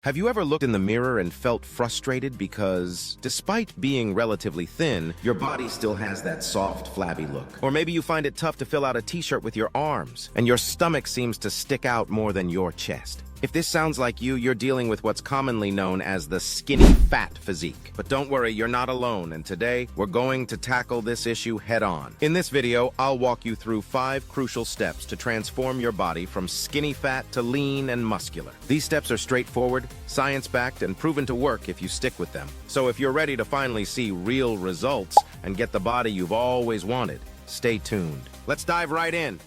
Have you ever looked in the mirror and felt frustrated because, despite being relatively thin, your body still has that soft, flabby look? Or maybe you find it tough to fill out a t-shirt with your arms, and your stomach seems to stick out more than your chest. If this sounds like you, you're dealing with what's commonly known as the skinny fat physique. But don't worry, you're not alone, and today, we're going to tackle this issue head-on. In this video, I'll walk you through 5 crucial steps to transform your body from skinny fat to lean and muscular. These steps are straightforward, science-backed, and proven to work if you stick with them. So if you're ready to finally see real results and get the body you've always wanted, stay tuned. Let's dive right in.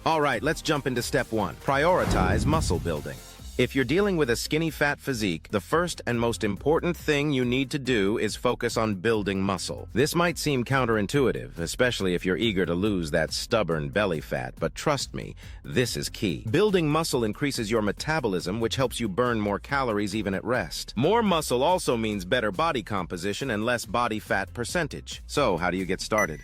All right, let's jump into step 1. Prioritize muscle building. If you're dealing with a skinny fat physique, the first and most important thing you need to do is focus on building muscle. This might seem counterintuitive, especially if you're eager to lose that stubborn belly fat, but trust me, this is key. Building muscle increases your metabolism, which helps you burn more calories even at rest. More muscle also means better body composition and less body fat percentage. So, how do you get started?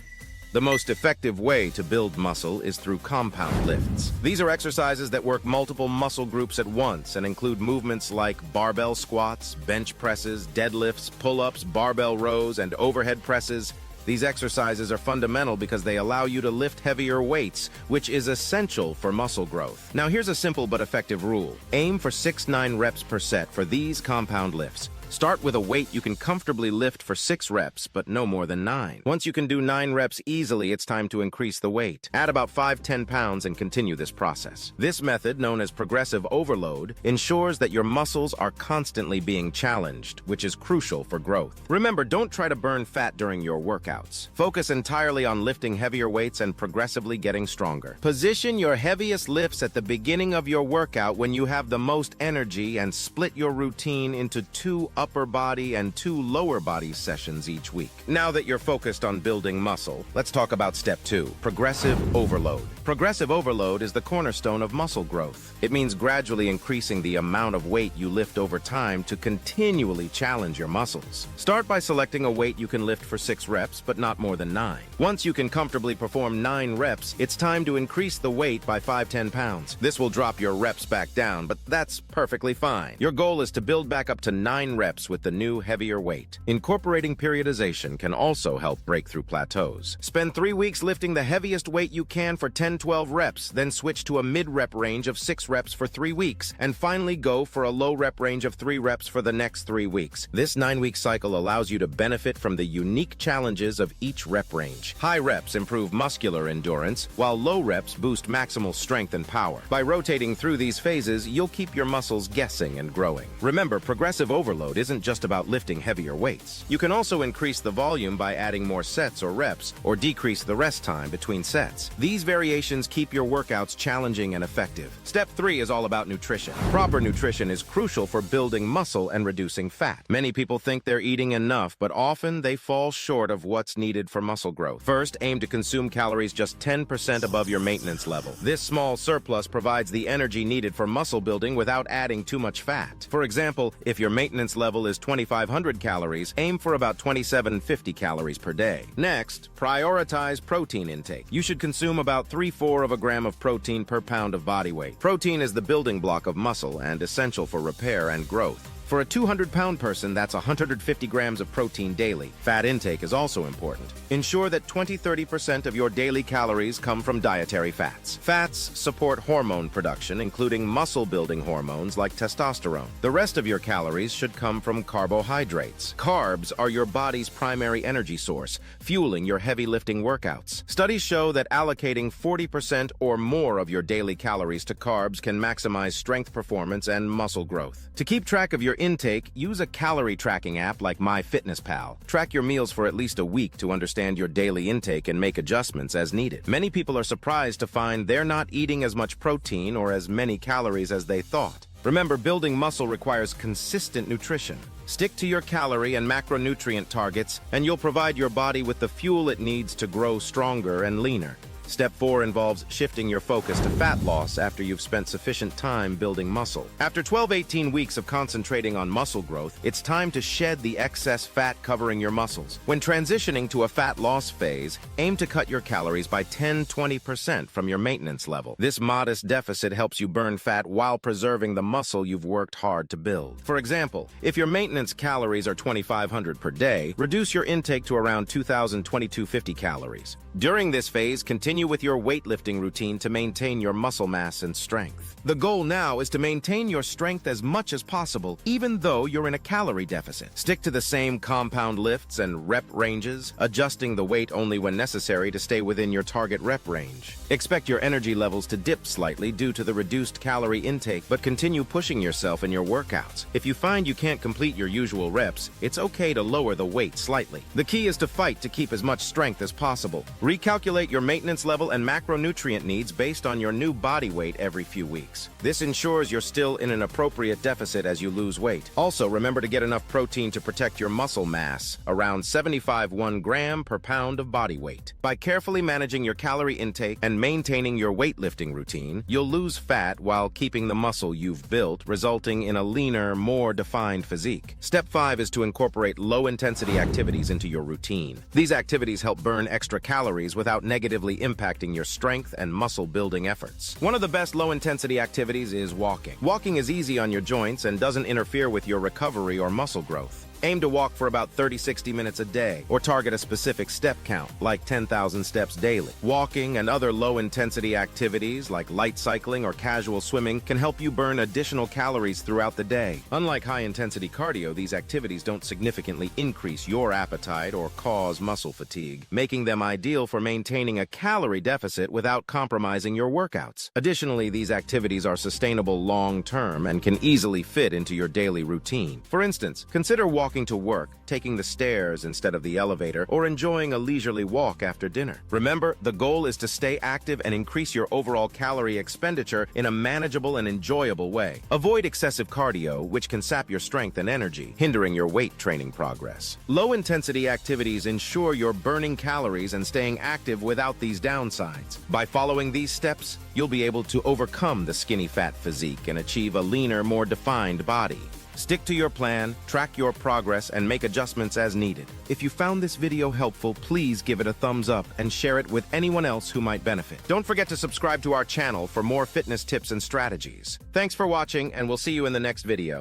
The most effective way to build muscle is through compound lifts. These are exercises that work multiple muscle groups at once and include movements like barbell squats, bench presses, deadlifts, pull-ups, barbell rows, and overhead presses. These exercises are fundamental because they allow you to lift heavier weights, which is essential for muscle growth. Now here's a simple but effective rule. Aim for 6-9 reps per set for these compound lifts. Start with a weight you can comfortably lift for 6 reps, but no more than 9. Once you can do 9 reps easily, it's time to increase the weight. Add about 5-10 pounds and continue this process. This method, known as progressive overload, ensures that your muscles are constantly being challenged, which is crucial for growth. Remember, don't try to burn fat during your workouts. Focus entirely on lifting heavier weights and progressively getting stronger. Position your heaviest lifts at the beginning of your workout when you have the most energy and split your routine into 2 upper body and 2 lower body sessions each week. Now that you're focused on building muscle, let's talk about step 2, progressive overload. Progressive overload is the cornerstone of muscle growth. It means gradually increasing the amount of weight you lift over time to continually challenge your muscles. Start by selecting a weight you can lift for 6 reps, but not more than 9. Once you can comfortably perform 9 reps, it's time to increase the weight by 5-10 pounds. This will drop your reps back down, but that's perfectly fine. Your goal is to build back up to 9 reps with the new heavier weight. Incorporating periodization can also help break through plateaus. Spend 3 weeks lifting the heaviest weight you can for 10-12 reps, then switch to a mid-rep range of 6 reps for 3 weeks, and finally go for a low-rep range of 3 reps for the next 3 weeks. This 9-week cycle allows you to benefit from the unique challenges of each rep range. High reps improve muscular endurance, while low reps boost maximal strength and power. By rotating through these phases, you'll keep your muscles guessing and growing. Remember, progressive overload isn't just about lifting heavier weights. You can also increase the volume by adding more sets or reps, or decrease the rest time between sets. These variations keep your workouts challenging and effective. Step 3 is all about nutrition. Proper nutrition is crucial for building muscle and reducing fat. Many people think they're eating enough, but often they fall short of what's needed for muscle growth. First, aim to consume calories just 10% above your maintenance level. This small surplus provides the energy needed for muscle building without adding too much fat. For example, if your maintenance level is 2,500 calories, aim for about 2,750 calories per day. Next, prioritize protein intake. You should consume about 3/4 of a gram of protein per pound of body weight. Protein is the building block of muscle and essential for repair and growth. For a 200-pound person, that's 150 grams of protein daily. Fat intake is also important. Ensure that 20-30% of your daily calories come from dietary fats. Fats support hormone production, including muscle-building hormones like testosterone. The rest of your calories should come from carbohydrates. Carbs are your body's primary energy source, fueling your heavy lifting workouts. Studies show that allocating 40% or more of your daily calories to carbs can maximize strength performance and muscle growth. To keep track of your intake, use a calorie tracking app like MyFitnessPal. Track your meals for at least a week to understand your daily intake and make adjustments as needed. Many people are surprised to find they're not eating as much protein or as many calories as they thought. Remember, building muscle requires consistent nutrition. Stick to your calorie and macronutrient targets, and you'll provide your body with the fuel it needs to grow stronger and leaner. Step 4 involves shifting your focus to fat loss after you've spent sufficient time building muscle. After 12-18 weeks of concentrating on muscle growth, it's time to shed the excess fat covering your muscles. When transitioning to a fat loss phase, aim to cut your calories by 10-20% from your maintenance level. This modest deficit helps you burn fat while preserving the muscle you've worked hard to build. For example, if your maintenance calories are 2,500 per day, reduce your intake to around 2,250 calories. During this phase, continue with your weightlifting routine to maintain your muscle mass and strength. The goal now is to maintain your strength as much as possible, even though you're in a calorie deficit. Stick to the same compound lifts and rep ranges, adjusting the weight only when necessary to stay within your target rep range. Expect your energy levels to dip slightly due to the reduced calorie intake, but continue pushing yourself in your workouts. If you find you can't complete your usual reps, it's okay to lower the weight slightly. The key is to fight to keep as much strength as possible. Recalculate your maintenance level and macronutrient needs based on your new body weight every few weeks. This ensures you're still in an appropriate deficit as you lose weight. Also, remember to get enough protein to protect your muscle mass, around 75 gram per pound of body weight. By carefully managing your calorie intake and maintaining your weightlifting routine, you'll lose fat while keeping the muscle you've built, resulting in a leaner, more defined physique. Step 5 is to incorporate low-intensity activities into your routine. These activities help burn extra calories without negatively impacting your strength and muscle-building efforts. One of the best low-intensity activities is walking. Walking is easy on your joints and doesn't interfere with your recovery or muscle growth. Aim to walk for about 30-60 minutes a day, or target a specific step count, like 10,000 steps daily. Walking and other low-intensity activities, like light cycling or casual swimming, can help you burn additional calories throughout the day. Unlike high-intensity cardio, these activities don't significantly increase your appetite or cause muscle fatigue, making them ideal for maintaining a calorie deficit without compromising your workouts. Additionally, these activities are sustainable long-term and can easily fit into your daily routine. For instance, consider walking to work, taking the stairs instead of the elevator, or enjoying a leisurely walk after dinner. Remember, the goal is to stay active and increase your overall calorie expenditure in a manageable and enjoyable way. Avoid excessive cardio, which can sap your strength and energy, hindering your weight training progress. Low-intensity activities ensure you're burning calories and staying active without these downsides. By following these steps, you'll be able to overcome the skinny fat physique and achieve a leaner, more defined body. Stick to your plan, track your progress, and make adjustments as needed. If you found this video helpful, please give it a thumbs up and share it with anyone else who might benefit. Don't forget to subscribe to our channel for more fitness tips and strategies. Thanks for watching, and we'll see you in the next video.